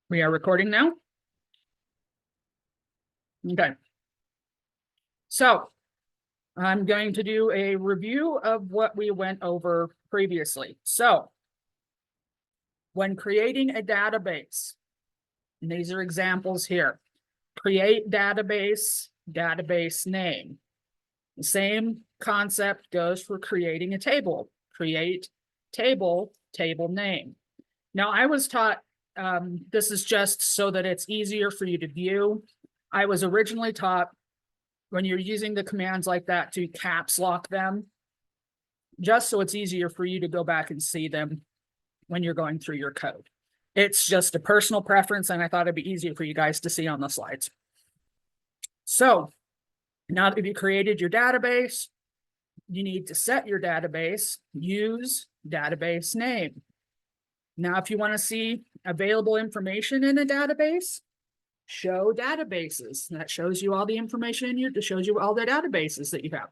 We are recording now. Okay. So I'm going to do a review of what we went over previously. So when creating a database, and these are examples here, create database, database name. The same concept goes for creating a table. Create table, table name. Now I was taught, this is just so that it's easier for you to view. I was originally taught when you're using the commands like that to caps lock them, just so it's easier for you to go back and see them when you're going through your code. It's just a personal preference, and I thought it'd be easier for you guys to see on the slides. So now that you've created your database, you need to set your database, use database name. Now, if you want to see available information in a database, show databases. That shows you all the information in it shows you all the databases that you have.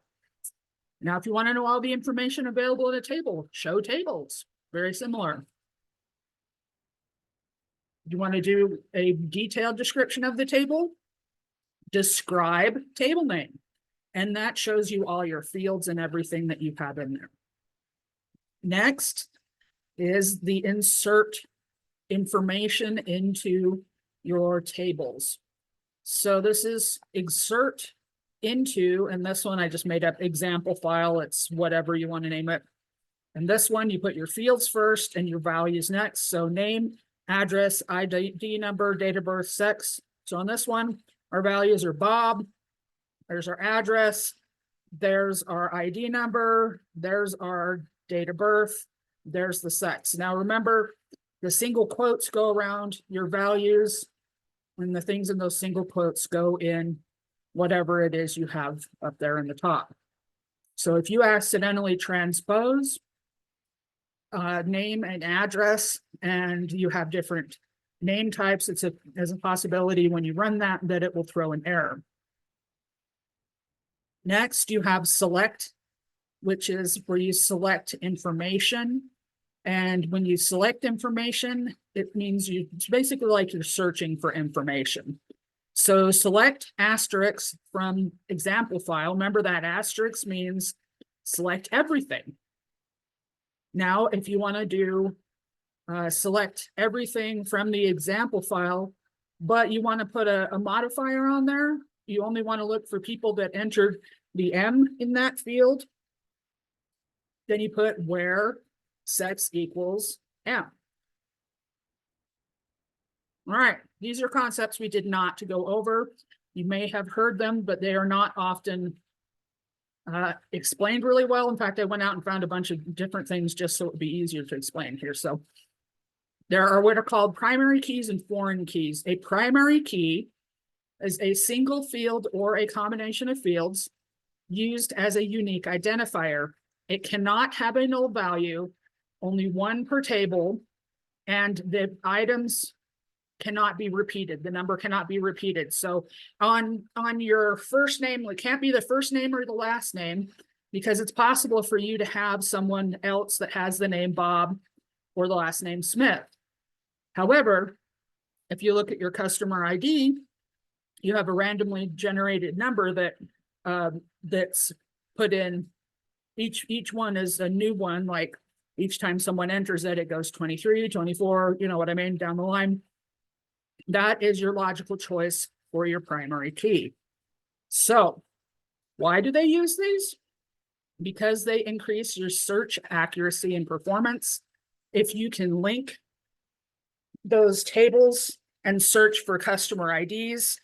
Now, if you want to know all the information available in a table, show tables. Very similar. You want to do a detailed description of the table? Describe table name. And that shows you all your fields and everything that you have in there. Next is the insert information into your tables. So this is insert into, and this one I just made up example file. It's whatever you want to name it. And this one, you put your fields first and your values next. So name, address, ID number, date of birth, sex. So on this one, our values are Bob. There's our address. There's our ID number. There's our date of birth. There's the sex. Now remember, the single quotes go around your values, and the things in those single quotes go in whatever it is you have up there in the top. So if you accidentally transpose name and address, and you have different name types, there's a possibility when you run that it will throw an error. Next, you have select, which is where you select information. And when you select information, it means it's basically like you're searching for information. So select asterisk from example file. Remember that asterisk means select everything. Now, if you want to do select everything from the example file, but you want to put a modifier on there, you only want to look for people that entered the M in that field, then you put where sex equals M. All right, these are concepts we did not go over. You may have heard them, but they are not often explained really well. In fact, I went out and found a bunch of different things just so it would be easier to explain here. So there are what are called primary keys and foreign keys. A primary key is a single field or a combination of fields used as a unique identifier. It cannot have a null value, only one per table, and the items cannot be repeated. The number cannot be repeated. So on your first name, it can't be the first name or the last name, because it's possible for you to have someone else that has the name Bob or the last name Smith. However, if you look at your customer ID, you have a randomly generated number that that's put in. Each one is a new one. Like each time someone enters it, it goes 23, 24, you know what I mean, down the line. That is your logical choice for your primary key. So why do they use these? Because they increase your search accuracy and performance. If you can link those tables and search for customer IDs,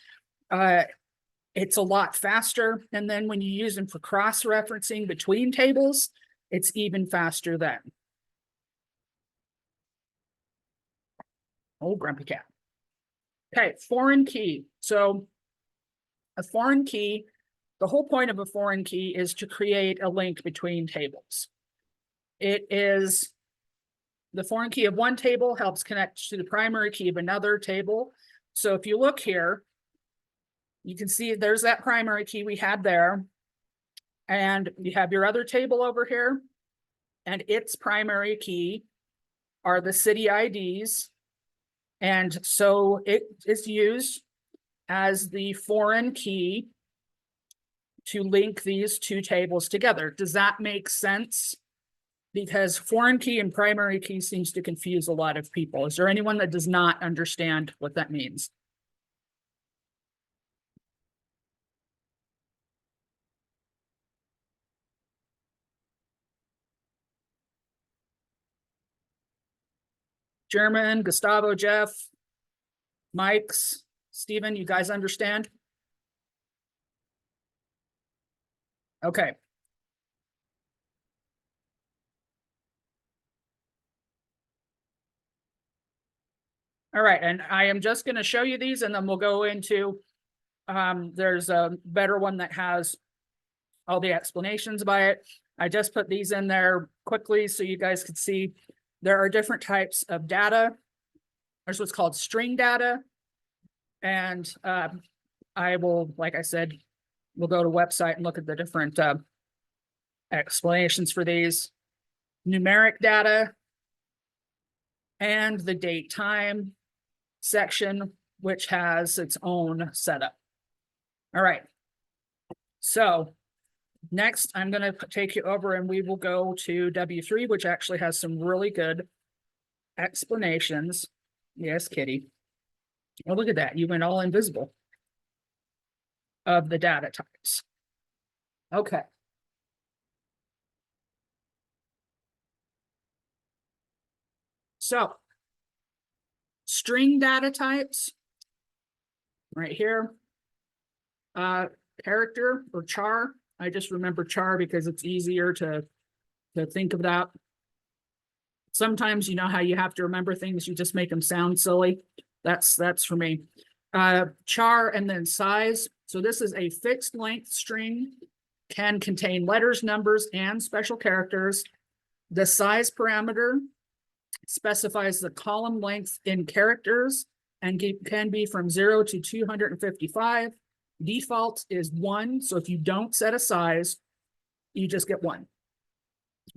it's a lot faster. And then when you use them for cross-referencing between tables, it's even faster then. Oh, grumpy cat. Okay, foreign key. So a foreign key, the whole point of a foreign key is to create a link between tables. It is the foreign key of one table helps connect to the primary key of another table. So if you look here, you can see there's that primary key we had there. And you have your other table over here, and its primary key are the city IDs And so it is used as the foreign key to link these two tables together. Does that make sense? Because foreign key and primary key seems to confuse a lot of people. Is there anyone that does not understand what that means? German, Gustavo, Jeff, Mike's, Stephen, you guys understand? Okay. All right, and I am just going to show you these and then we'll go into, there's a better one that has all the explanations by it. I just put these in there quickly so you guys could see there are different types of data. There's what's called string data. And I will, like I said, we'll go to website and look at the different explanations for these. Numeric data and the date time section, which has its own setup. All right. So next, I'm going to take you over and we will go to W3, which actually has some really good explanations. Yes, Kitty. Oh, look at that. You went all invisible of the data types. Okay. So string data types right here. Character or char. I just remember char because it's easier to think of that. Sometimes you know how you have to remember things, you just make them sound silly. That's for me. Char and then size. So this is a fixed length string, can contain letters, numbers, and special characters. The size parameter specifies the column length in characters and can be from 0 to 255. Default is 1. So if you don't set a size, you just get 1.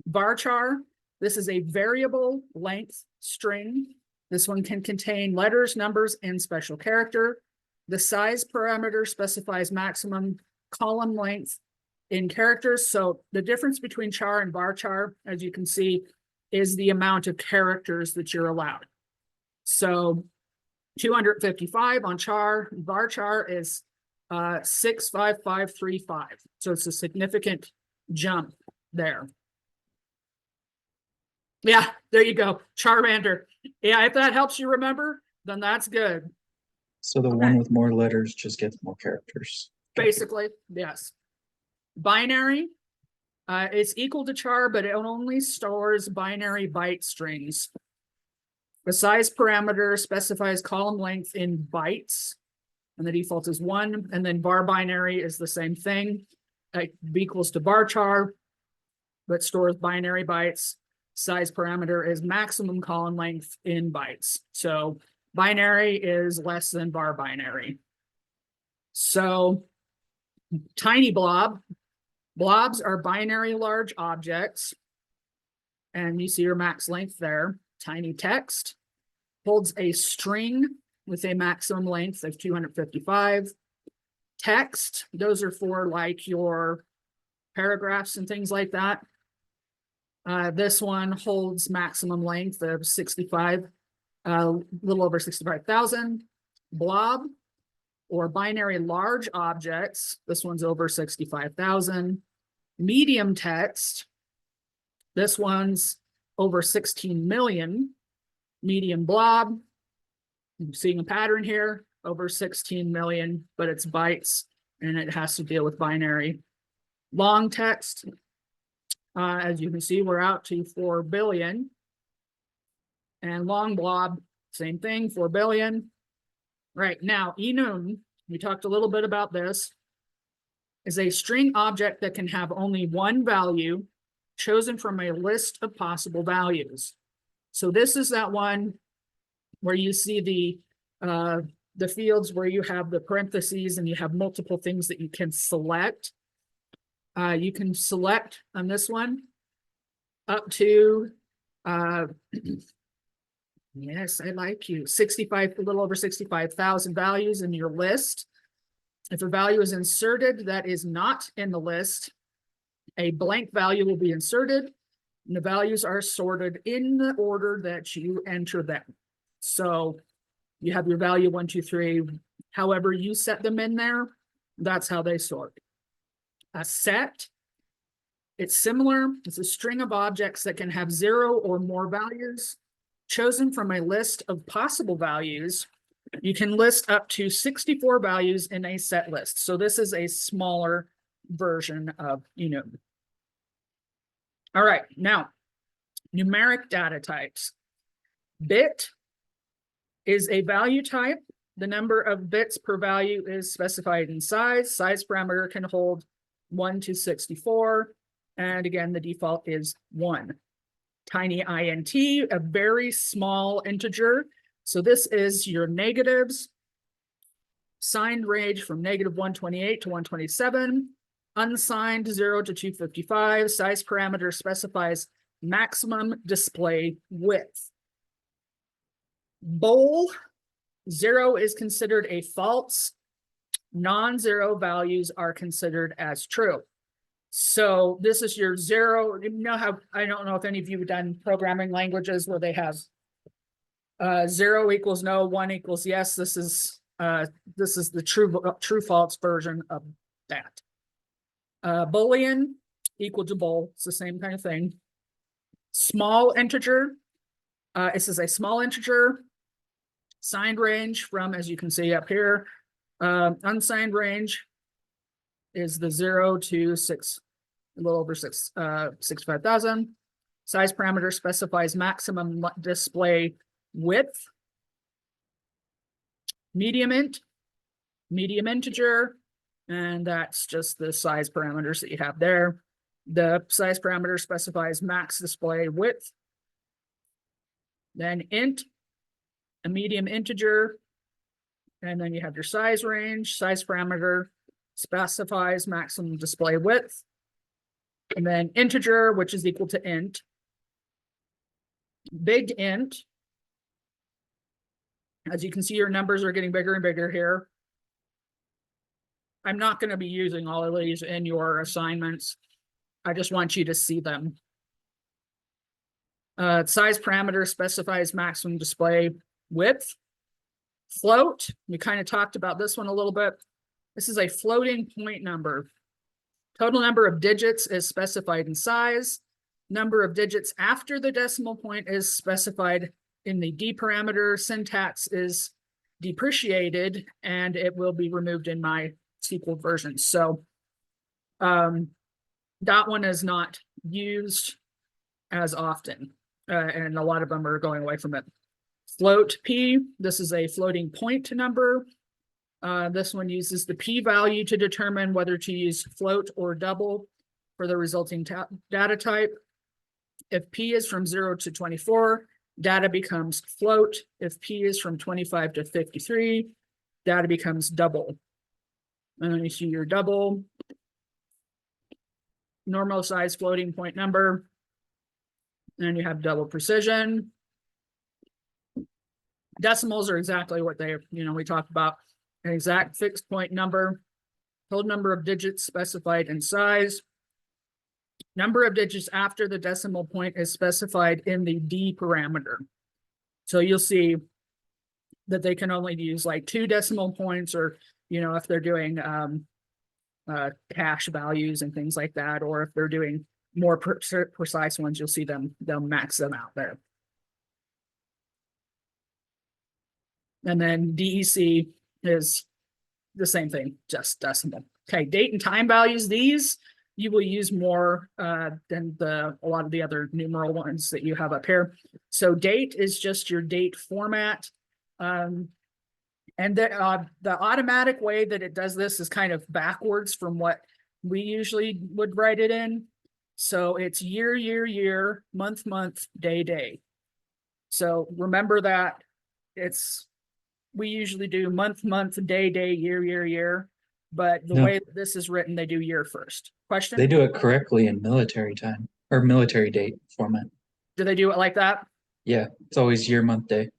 Varchar, this is a variable length string. This one can contain letters, numbers, and special character. The size parameter specifies maximum column length in characters. So the difference between char and varchar, as you can see, is the amount of characters that you're allowed. So 255 on char, varchar is 65535. So it's a significant jump there. Yeah, there you go. Charmander. Yeah, if that helps you remember, then that's good. So the one with more letters just gets more characters. Basically, yes. Binary, it's equal to char, but it only stores binary byte strings. The size parameter specifies column length in bytes, and the default is 1. And then bar binary is the same thing. B equals to bar char, but stores binary bytes. Size parameter is maximum column length in bytes. So binary is less than bar binary. So tiny blob. Blobs are binary large objects. And you see your max length there. Tiny text holds a string with a maximum length of 255. Text, those are for like your paragraphs and things like that. This one holds maximum length of 65, a little over 65,000. Blob or binary large objects, this one's over 65,000. Medium text, this one's over 16 million. Medium blob, I'm seeing a pattern here, over 16 million, but it's bytes and it has to deal with binary. Long text, as you can see, we're out to 4 billion. And long blob, same thing, 4 billion. Right, now, enum, we talked a little bit about this, is a string object that can have only one value chosen from a list of possible values. So this is that one where you see the fields where you have the parentheses and you have multiple things that you can select. You can select on this one up to Yes, I like you. 65, a little over 65,000 values in your list. If a value is inserted that is not in the list, a blank value will be inserted, and the values are sorted in the order that you enter them. So you have your value 1, 2, 3, however you set them in there, that's how they sort. A set, it's similar. It's a string of objects that can have 0 or more values chosen from a list of possible values. You can list up to 64 values in a set list. So this is a smaller version of enum. All right, now numeric data types. Bit is a value type. The number of bits per value is specified in size. Size parameter can hold 1 to 64. And again, the default is 1. Tiny int, a very small integer. So this is your negatives. Signed range from -128 to 127. Unsigned 0 to 255. Size parameter specifies maximum display width. Bool, 0 is considered a false. Non-zero values are considered as true. So this is your 0. You know how, I don't know if any of you have done programming languages where they have 0 equals no, 1 equals yes. This is the true false version of that. Boolean equal to bool. It's the same kind of thing. Small integer. This is a small integer. Signed range from, as you can see up here, unsigned range is the 0 to 6, a little over 65,000. Size parameter specifies maximum display width. Medium int, medium integer, and that's just the size parameters that you have there. The size parameter specifies max display width. Then int, a medium integer, and then you have your size range. Size parameter specifies maximum display width. And then integer, which is equal to int. Big int. As you can see, your numbers are getting bigger and bigger here. I'm not going to be using all of these in your assignments. I just want you to see them. Size parameter specifies maximum display width. Float, we kind of talked about this one a little bit. This is a floating point number. Total number of digits is specified in size. Number of digits after the decimal point is specified in the D parameter. Syntax is depreciated and it will be removed in my SQL version. So that one is not used as often, and a lot of them are going away from it. Float P, this is a floating point number. This one uses the P value to determine whether to use float or double for the resulting data type. If P is from 0 to 24, data becomes float. If P is from 25 to 53, data becomes double. And then you see your double. Normal size floating point number. And you have double precision. Decimals are exactly what they, we talked about. An exact fixed point number. Total number of digits specified in size. Number of digits after the decimal point is specified in the D parameter. So you'll see that they can only use like 2 decimal points, or, if they're doing cache values and things like that, or if they're doing more precise ones, you'll see they'll max them out there. And then DEC is the same thing, just decimal. Okay, date and time values, these you will use more than a lot of the other numeral ones that you have up here. So date is just your date format. And the automatic way that it does this is kind of backwards from what we usually would write it in. So it's year, year, year, month, month, day, day. So remember that we usually do month, month, day, day, year, year, year. But the way this is written, they do year first. Question? They do it correctly in military time or military date format. Do they do it like that? Yeah, it's always year, month, day.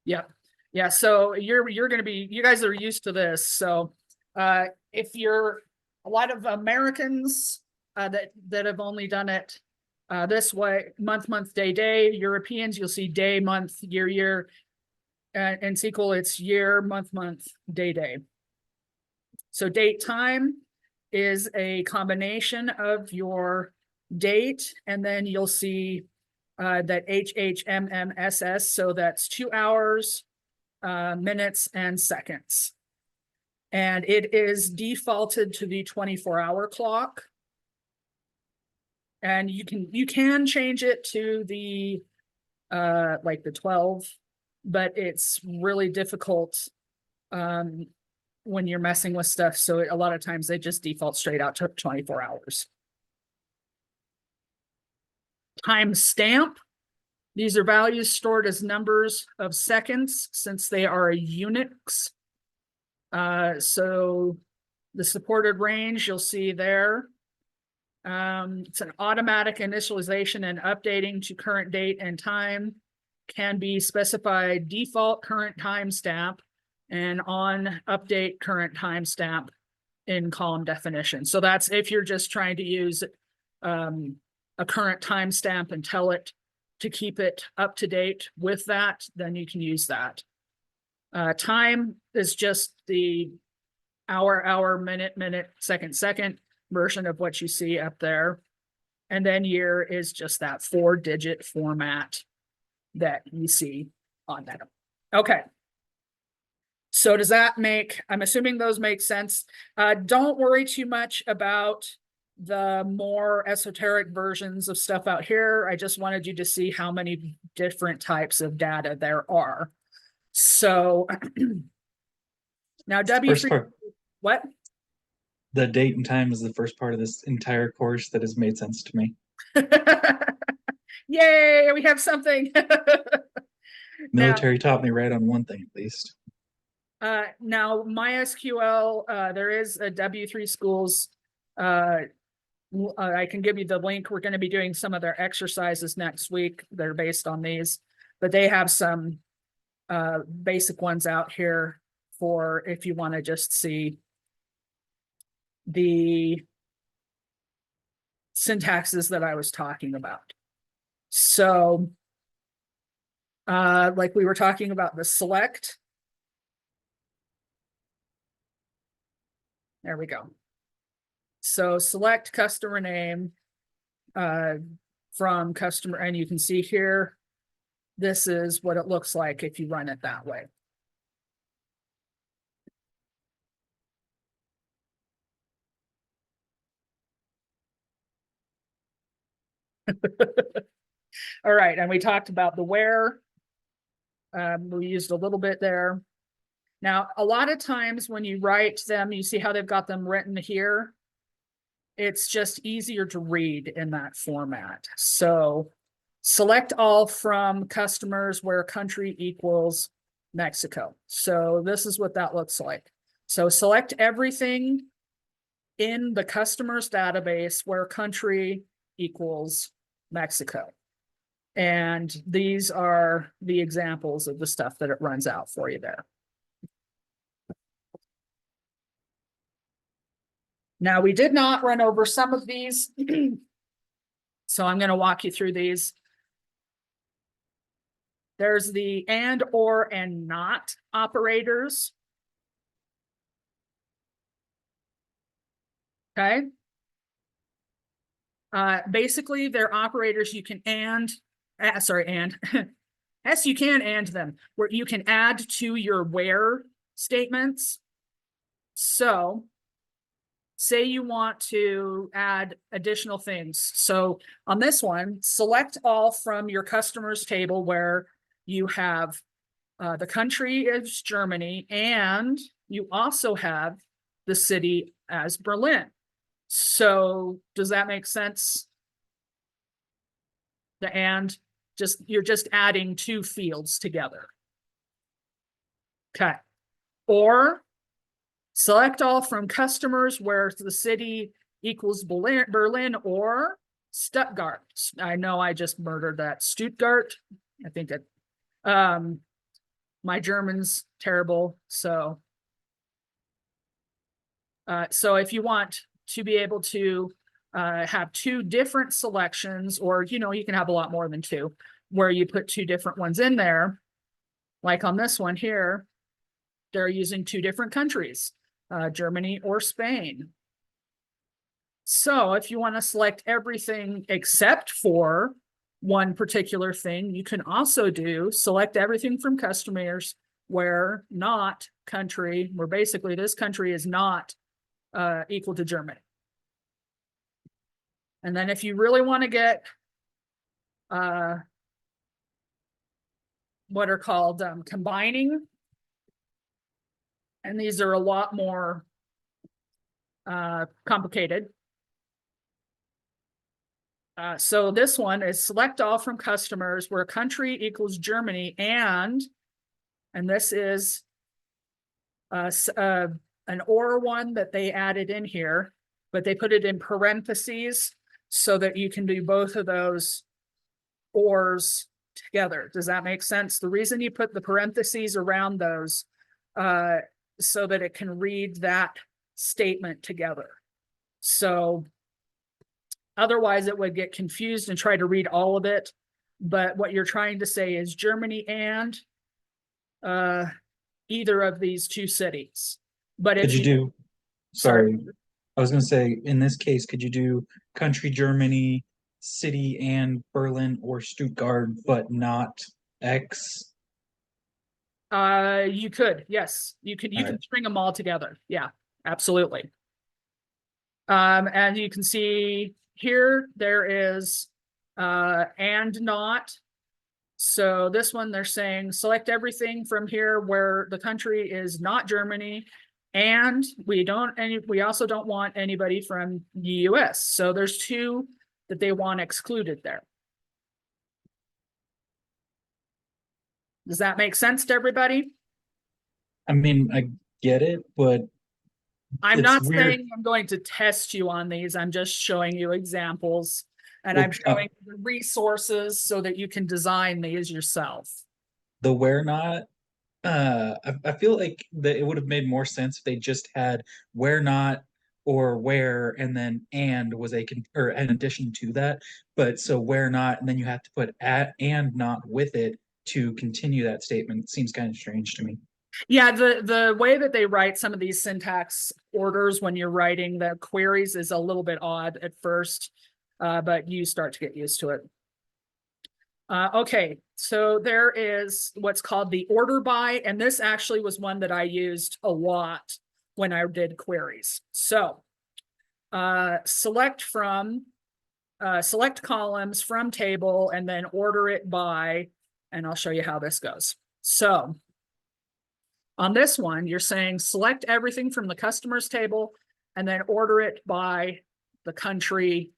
Yeah. Yeah. So you're going to be, you guys are used to this. So if you're a lot of Americans that have only done it this way, month, day, day. Europeans, you'll see day, month, year. And SQL, it's year, month, day, day. So date time is a combination of your date, and then you'll see that HHMMSS, so that's 2 hours, minutes, and seconds. And it is defaulted to the 24-hour clock. And you can change it to the like the 12, but it's really difficult when you're messing with stuff. So a lot of times they just default straight out to 24 hours. Timestamp. These are values stored as numbers of seconds since they are a Unix. So the supported range you'll see there. It's an automatic initialization and updating to current date and time. Can be specified default current timestamp and on update current timestamp in column definition. So that's if you're just trying to use a current timestamp and tell it to keep it up to date with that, then you can use that. Time is just the hour, minute, second version of what you see up there. And then year is just that 4-digit format that you see on that. Okay. So does that make, I'm assuming those make sense. Don't worry too much about the more esoteric versions of stuff out here. I just wanted you to see how many different types of data there are. So now W3, what? The date and time is the first part of this entire course that has made sense to me. Yay, we have something. Military taught me right on one thing at least. Now MySQL, there is a W3 schools. I can give you the link. We're going to be doing some of their exercises next week. They're based on these, but they have some basic ones out here for if you want to just see the syntaxes that I was talking about. So like we were talking about the select. There we go. So select customer name from customer, and you can see here, this is what it looks like if you run it that way. All right, and we talked about the where. We used a little bit there. Now, a lot of times when you write them, you see how they've got them written here. It's just easier to read in that format. So select all from customers where country equals Mexico. So this is what that looks like. So select everything in the customer's database where country equals Mexico. And these are the examples of the stuff that it runs out for you there. Now, we did not run over some of these, so I'm going to walk you through these. There's the and, or, and not operators. Okay. Basically, they're operators you can yes, you can and them, where you can add to your where statements. So say you want to add additional things. So on this one, select all from your customers table where you have the country is Germany, and you also have the city as Berlin. So does that make sense? The and, you're just adding two fields together. Okay. Or select all from customers where the city equals Berlin or Stuttgart. I know I just murdered that. Stuttgart I think that, my German's terrible, so. So if you want to be able to have two different selections, or, you know, you can have a lot more than two, where you put two different ones in there, like on this one here, they're using two different countries, Germany or Spain. So if you want to select everything except for one particular thing, you can also do select everything from customers where not country, where basically this country is not equal to Germany. And then if you really want to get what are called combining, and these are a lot more complicated. So this one is select all from customers where country equals Germany, and this is an or one that they added in here, but they put it in parentheses so that you can do both of those ors together. Does that make sense? The reason you put the parentheses around those so that it can read that statement together. So otherwise it would get confused and try to read all of it. But what you're trying to say is Germany and either of these two cities. But if Could you do, sorry, sorry, I was gonna say, in this case, could you do country Germany, city and Berlin or Stuttgart, but not X? you could, yes, you All can right. string them all together. Yeah, absolutely. And you can see here there is and not. So this one they're saying select everything from here where the country is not Germany, and we also don't want anybody from the US. So there's two that they want excluded there. Does that make sense to everybody? I mean, I get it, but I'm it's not weird. saying I'm going to test you on these. I'm just showing you examples, and Well, I'm showing the resources so that you can design these yourself. the where not, I feel like that it would have made more sense if they just had where not or where and then and was or an addition to that. But so where not, and then you have to put at and not with it to continue that statement. It seems kind of strange to me. Yeah, the way that they write some of these syntax orders when you're writing the queries is a little bit odd at first, but you start to get used to it. Okay, so there is what's called the order by, and this actually was one that I used a lot when I did queries. So select columns from table and then order it by, and I'll show you how this goes. So on this one, you're saying select everything from the customers table and then order it by the country.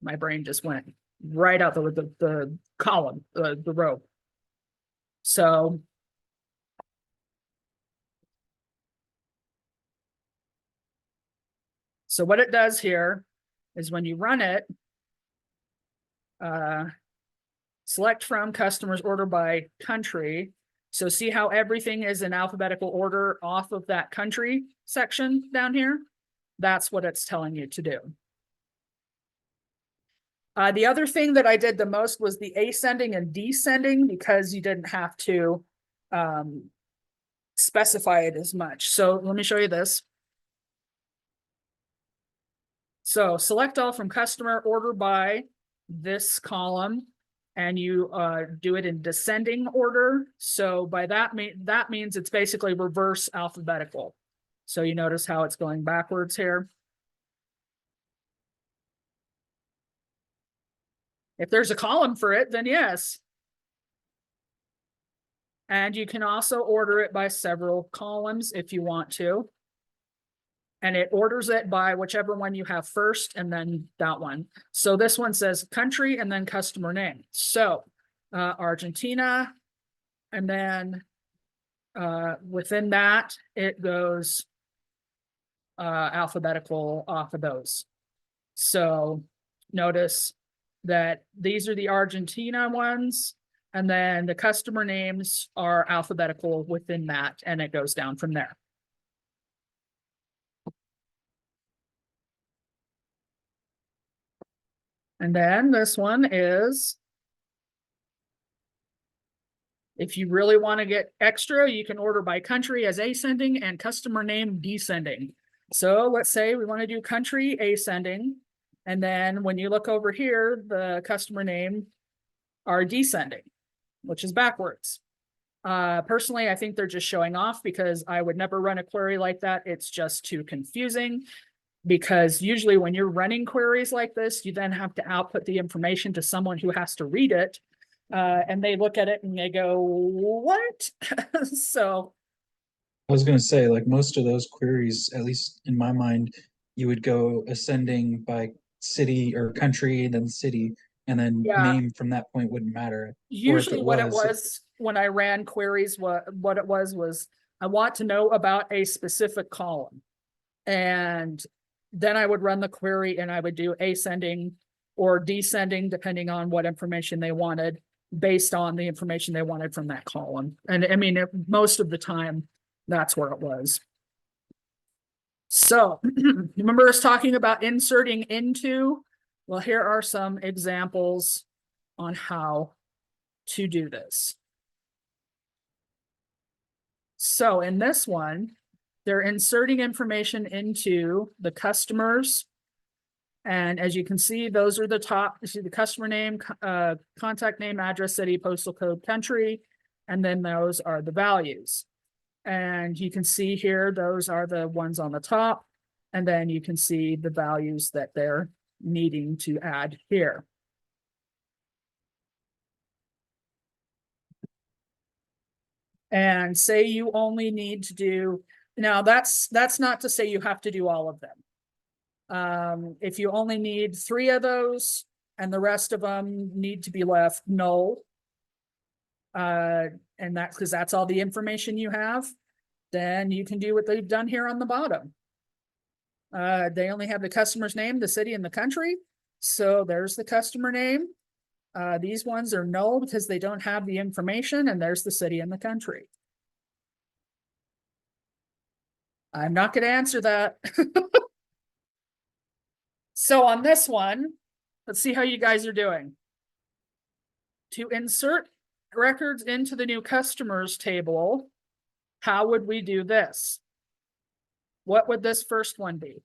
My brain just went right out the column, the row. So what it does here is when you run it, select from customers order by country. So see how everything is in alphabetical order off of that country section down here? That's what it's telling you to do. The other thing that I did the most was the ascending and descending, because you didn't have to specify it as much. So let me show you this. So select all from customer order by this column, and you do it in descending order. So by that means it's basically reverse alphabetical. So you notice how it's going backwards here. If there's a column for it, then yes. And you can also order it by several columns if you want to. And it orders it by whichever one you have first and then that one. So this one says country and then customer name. So Argentina, and then within that, it goes alphabetical off of those. So notice that these are the Argentina ones, and then the customer names are alphabetical within that, and it goes down from there. And then this one is, if you really want to get extra, you can order by country as ascending and customer name descending. So let's say we want to do country ascending. And then when you look over here, the customer name are descending, which is backwards. Personally, I think they're just showing off because I would never run a query like that. It's just too confusing. Because usually when you're running queries like this, you then have to output the information to someone who has to read it. And they look at it and they go, what? So I was gonna say, like most of those queries, at least in my mind, you would go ascending by city or country, then city, and then yeah, name from that point wouldn't matter. Or if usually it what it was, was when I ran queries, what it was I want to know about a specific column. And then I would run the query and I would do ascending or descending, depending on what information they wanted, based on the information they wanted from that column. And I mean, most of the time, that's where it was. So remember us talking about inserting into? Well, here are some examples on how to do this. So in this one, they're inserting information into the customers. And as you can see, those are the top, you see the customer name, contact name, address, city, postal code, country, and then those are the values. And you can see here, those are the ones on the top. And then you can see the values that they're needing to add here. And say you only need to do, now that's not to say you have to do all of them. If you only need 3 of those and the rest of them need to be left null, and that's because that's all the information you have, then you can do what they've done here on the bottom. They only have the customer's name, the city, and the country. So there's the customer name. These ones are null because they don't have the information, and there's the city and the country. I'm not going to answer that. So on this one, let's see how you guys are doing. To insert records into the new customers table, how would we do this? What would this first one be?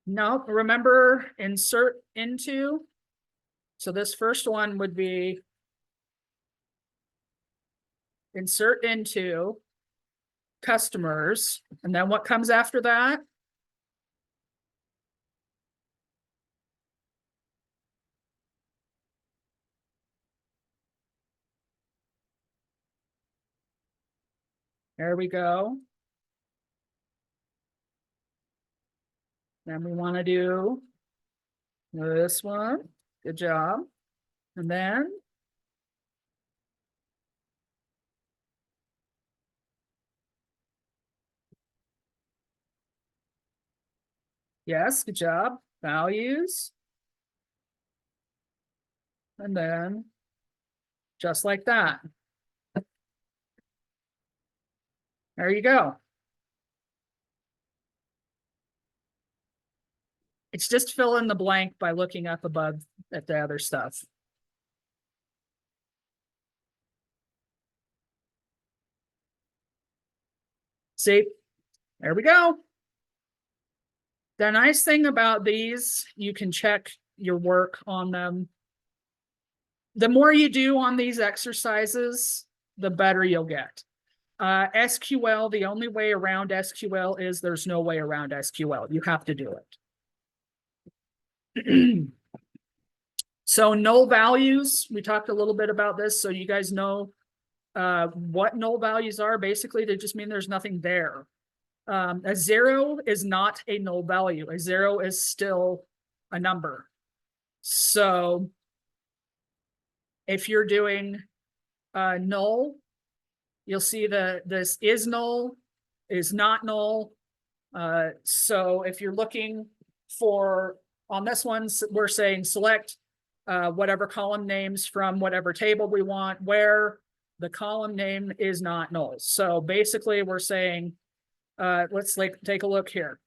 No, remember insert into. So this first one would be insert into customers. And then what comes after that? There we go. Then we want to do this one. Good job. And then yes, good job. Values. And then just like that. There you go. It's just fill in the blank by looking up above at the other stuff. See, there we go. The nice thing about these, you can check your work on them. The more you do on these exercises, the better you'll get. SQL, the only way around SQL is there's no way around SQL. You have to do it. So null values, we talked a little bit about this, so you guys know what null values are. Basically, they just mean there's nothing there. A 0 is not a null value. A 0 is still a number. So if you're doing null, you'll see this is null, is not null. So if you're looking for, on this one, we're saying select whatever column names from whatever table we want, where the column name is not null. So basically we're saying, let's take a look here.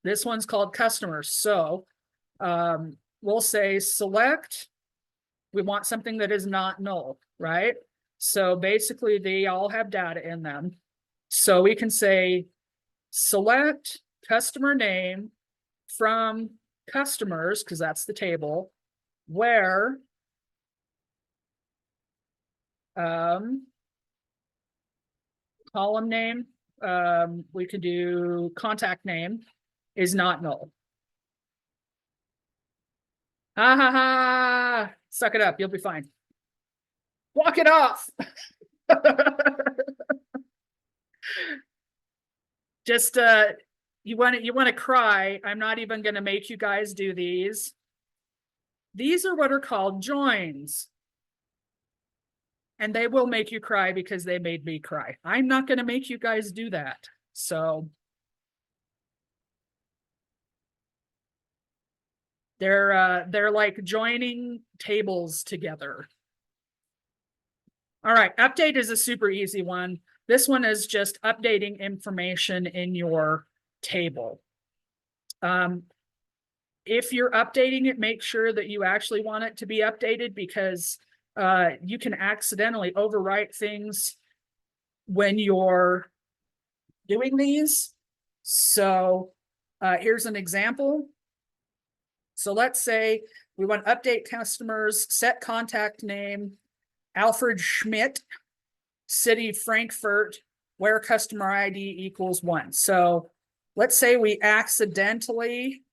This one's called customers. So we'll say select, we want something that is not null, right? So basically they all have data in them. So we can say select customer name from customers, because that's the table, where column name, we could do contact name is not null. Ha ha ha, suck it up, you'll be fine. Walk it off. Just you want to cry. I'm not even going to make you guys do these. These are what are called joins. And they will make you cry because they made me cry. I'm not going to make you guys do that. So they're like joining tables together. All right, update is a super easy one. This one is just updating information in your table. If you're updating it, make sure that you actually want it to be updated, because you can accidentally overwrite things when you're doing these. So here's an example. So let's say we want to update customers, set contact name, Alfred Schmidt, city Frankfurt, where customer ID equals 1. So let's say we accidentally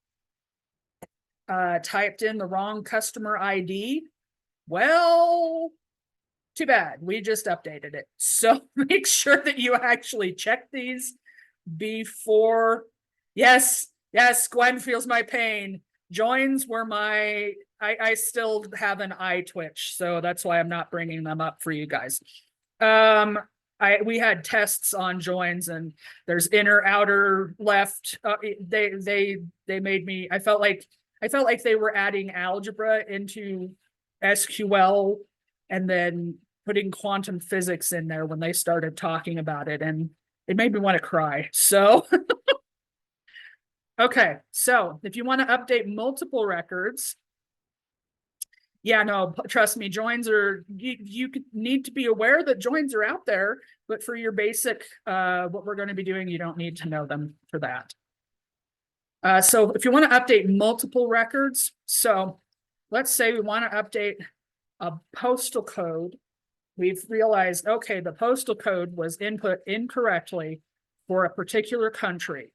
typed in the wrong customer ID. Well, too bad, we just updated it. So make sure that you actually check these before. Yes, Gwen feels my pain. Joins were my, I still have an eye twitch, so that's why I'm not bringing them up for you guys. We had tests on joins, and there's inner, outer, left. They made me, I felt like they were adding algebra into SQL and then putting quantum physics in there when they started talking about it, and it made me want to cry. So okay, so if you want to update multiple records, yeah, no, trust me, joins are, you need to be aware that joins are out there, but for your basic, what we're going to be doing, you don't need to know them for that. So if you want to update multiple records, so let's say we want to update a postal code. We've realized, okay, the postal code was input incorrectly for a particular country.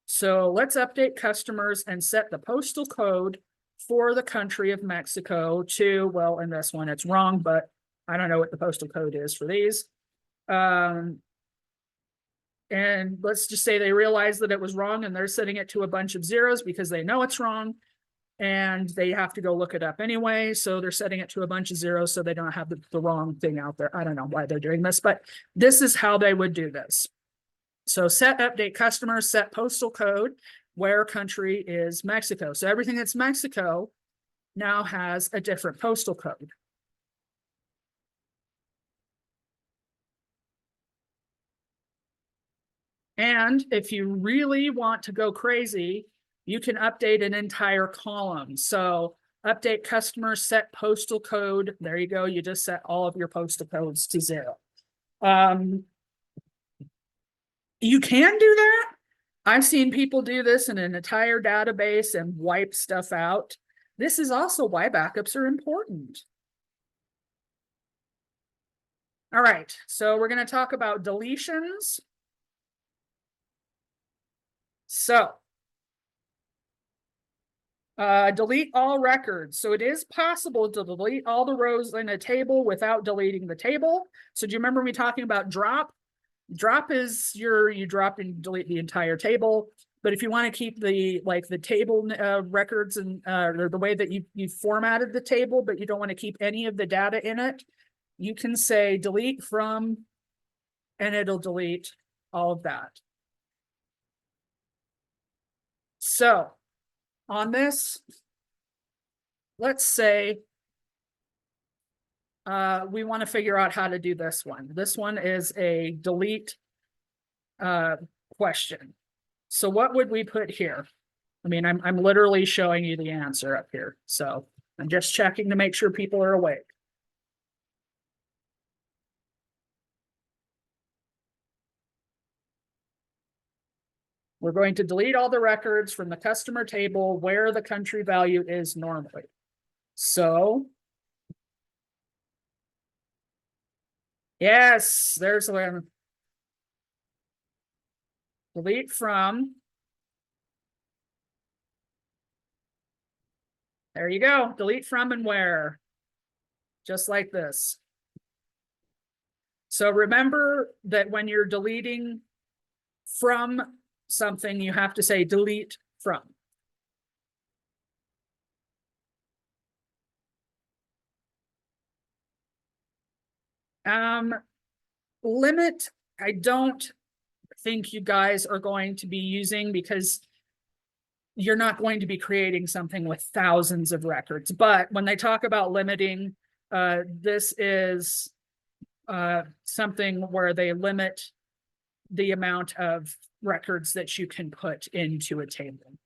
So let's update customers and set the postal code for the country of Mexico to, well, in this one, it's wrong, but I don't know what the postal code is for these. And let's just say they realize that it was wrong and they're setting it to a bunch of zeros because they know it's wrong and they have to go look it up anyway. So they're setting it to a bunch of zeros so they don't have the wrong thing out there. I don't know why they're doing this, but this is how they would do this. So set update customers, set postal code, where country is Mexico. So everything that's Mexico now has a different postal code. And if you really want to go crazy, you can update an entire column. So update customer, set postal code. There you go. You just set all of your postal codes to 0. You can do that. I've seen people do this in an entire database and wipe stuff out. This is also why backups are important. All right, so we're going to talk about deletions. So delete all records. So it is possible to delete all the rows in a table without deleting the table. So do you remember me talking about drop? Drop is you drop and delete the entire table. But if you want to keep the table records and or the way that you formatted the table, but you don't want to keep any of the data in it, you can say delete from and it'll delete all of that. So on this, let's say we want to figure out how to do this one. This one is a delete question. So what would we put here? I mean, I'm literally showing you the answer up here. So I'm just checking to make sure people are awake. We're going to delete all the records from the customer table where the country value is normally. So, yes, there's one. Delete from. There you go. Delete from and where. Just like this. So remember that when you're deleting from something, you have to say delete from. Limit, I don't think you guys are going to be using, because you're not going to be creating something with thousands of records. But when they talk about limiting, this is something where they limit the amount of records that you can put into a table.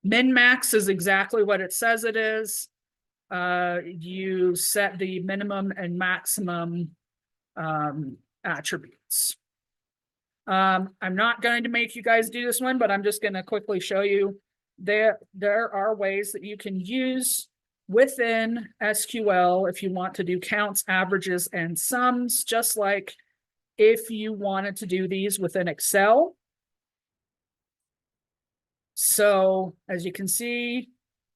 Min max is exactly what it says it is. You set the minimum and maximum attributes. I'm not going to make you guys do this one, but I'm just going to quickly show you there are ways that you can use within SQL if you want to do counts, averages, and sums, just like if you wanted to do these within Excel. So as you can see,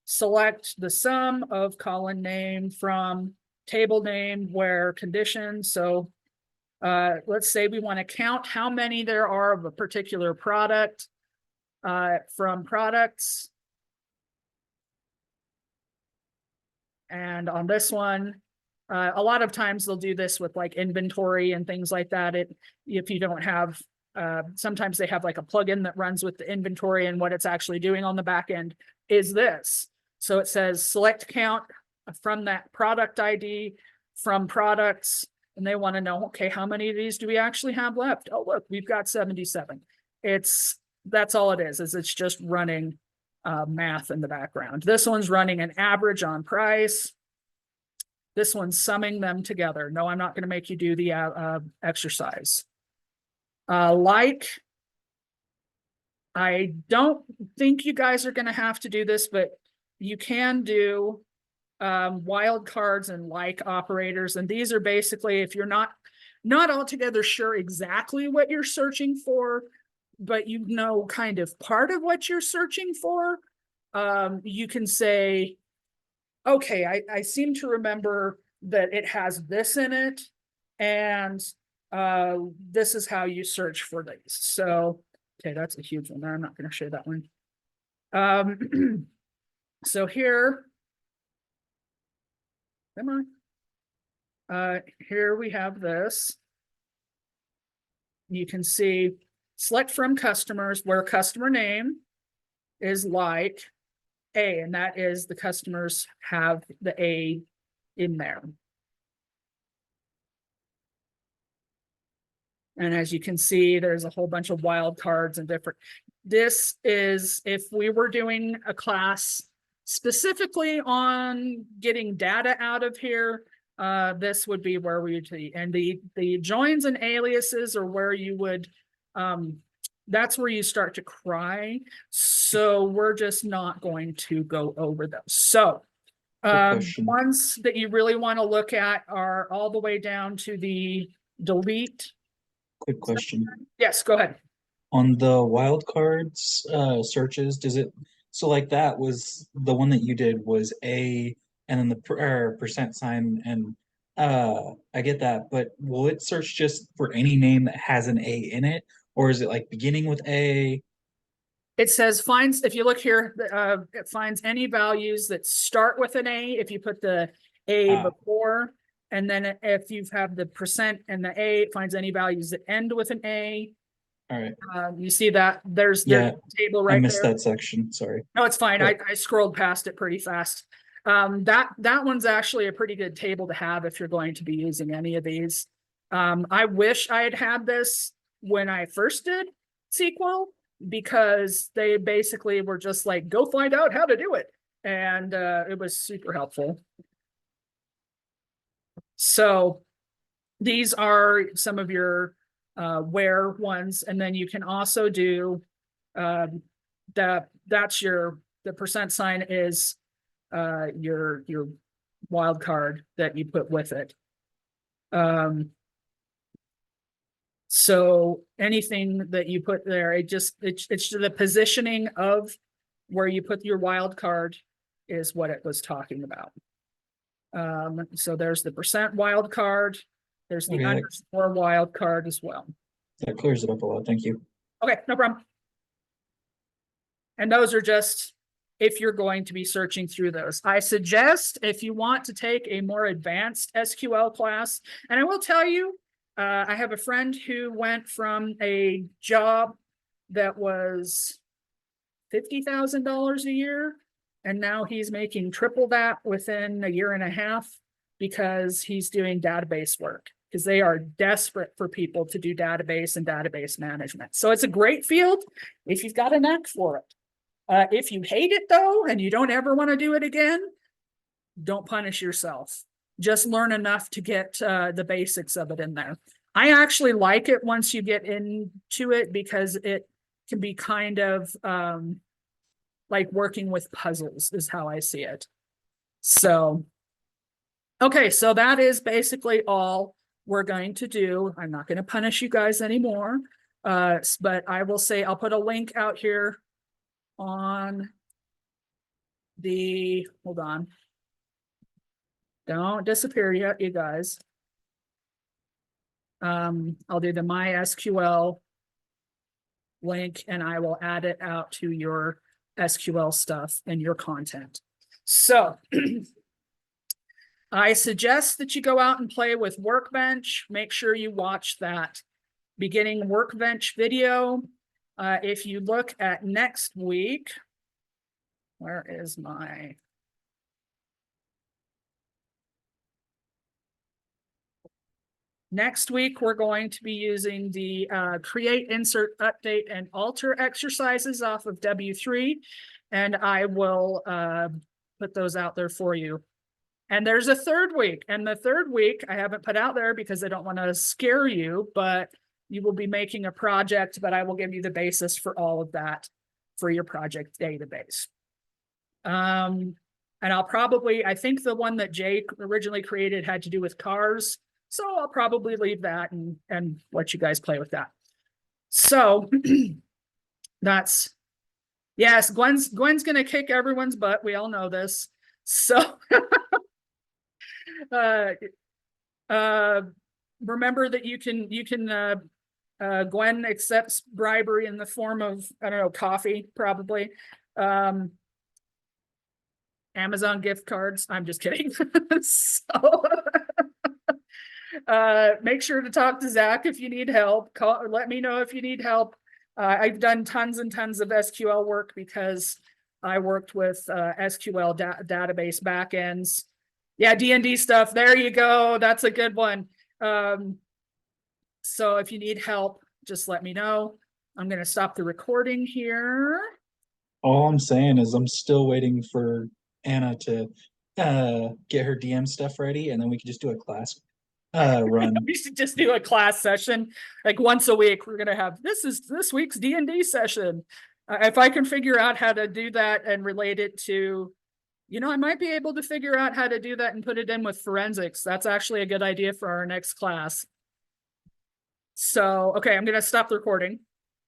select the sum of column name from table name where condition. So let's say we want to count how many there are of a particular product from products. And on this one, a lot of times they'll do this with like inventory and things like that. If you don't have, sometimes they have like a plugin that runs with the inventory, and what it's actually doing on the back end is this. So it says select count from that product ID from products, and they want to know, okay, how many of these do we actually have left? Oh, look, we've got 77. That's all it is it's just running math in the background. This one's running an average on price. This one's summing them together. No, I'm not going to make you do the exercise. Like, I don't think you guys are going to have to do this, but you can do wildcards and like operators. And these are basically, if you're not altogether sure exactly what you're searching for, but you know kind of part of what you're searching for, you can say, okay, I seem to remember that it has this in it, and this is how you search for these. So, okay, that's a huge one there. I'm not going to show that one. So here, come on. Here we have this. You can see select from customers where customer name is like A, and that is the customers have the A in there. And as you can see, there's a whole bunch of wildcards and different. This is if we were doing a class specifically on getting data out of here, this would be where we would be. And the joins and aliases are where you would, that's where you start to cry. So we're just not going to go over those. So ones that you really want to look at are all the way down to the delete. Quick question. Yes, go ahead. On the wildcards searches, does it, so like that was the one that you did was A and then the percent sign, and I get that, but will it search just for any name that has an A in it, or is it like beginning with A? It says finds, if you look here, it finds any values that start with an A if you put the A before, And then if you have the percent and the A, it finds any values that end with an A. All right. You see that there's Yeah, the table I right missed there. that section. Sorry. No, it's fine. But- I scrolled past it pretty fast. That one's actually a pretty good table to have if you're going to be using any of these. I wish I had this when I first did SQL, because they basically were just like, go find out how to do it. And it was super helpful. So these are some of your where ones, and then you can also do that's the percent sign is your wild card that you put with it. So anything that you put there, it's the positioning of where you put your wild card is what it was talking about. So there's the percent wild card, there's the Okay. underscore wild card as well. That clears it up a lot. Thank you. Okay, no problem. And those are just if you're going to be searching through those. I suggest if you want to take a more advanced SQL class, and I will tell you, I have a friend who went from a job that was $50,000 a year, and now he's making triple that within a year and a half because he's doing database work, because they are desperate for people to do database and database management. So it's a great field if you've got a knack for it. If you hate it though, and you don't ever want to do it again, don't punish yourself. Just learn enough to get the basics of it in there. I actually like it once you get into it, because it can be kind of like working with puzzles is how I see it. So, okay, so that is basically all we're going to do. I'm not going to punish you guys anymore, but I will say I'll put a link out here on the, hold on. Don't disappear yet, you guys. I'll do the MySQL link, and I will add it out to your SQL stuff and your content. So I suggest that you go out and play with Workbench. Make sure you watch that beginning Workbench video. If you look at next week, where is my... Next week, we're going to be using the create, insert, update, and alter exercises off of W3, and I will put those out there for you. And there's a third week, and the third week I haven't put out there because I don't want to scare you, but you will be making a project, but I will give you the basis for all of that for your project database. And I'll probably, I think the one that Jay originally created had to do with cars. So I'll probably leave that and let you guys play with that. So that's, yes, Gwen's gonna kick everyone's butt. We all know this. So remember that you can Gwen accepts bribery in the form of, I don't know, coffee, probably. Amazon gift cards. I'm just kidding. So make sure to talk to Zach if you need help. Call, let me know if you need help. I've done tons and tons of SQL work because I worked with SQL database backends. Yeah, D&D stuff. There you go. That's a good one. So if you need help, just let me know. I'm going to stop the recording here. All I'm saying is I'm still waiting for Anna to get her DM stuff ready, and then we can just do a class run. We should just do a class session like once a week. We're gonna have this week's D&D session. If I can figure out how to do that and relate it to, you know, I might be able to figure out how to do that and put it in with forensics. That's actually a good idea for our next class. So, okay, I'm gonna stop the recording.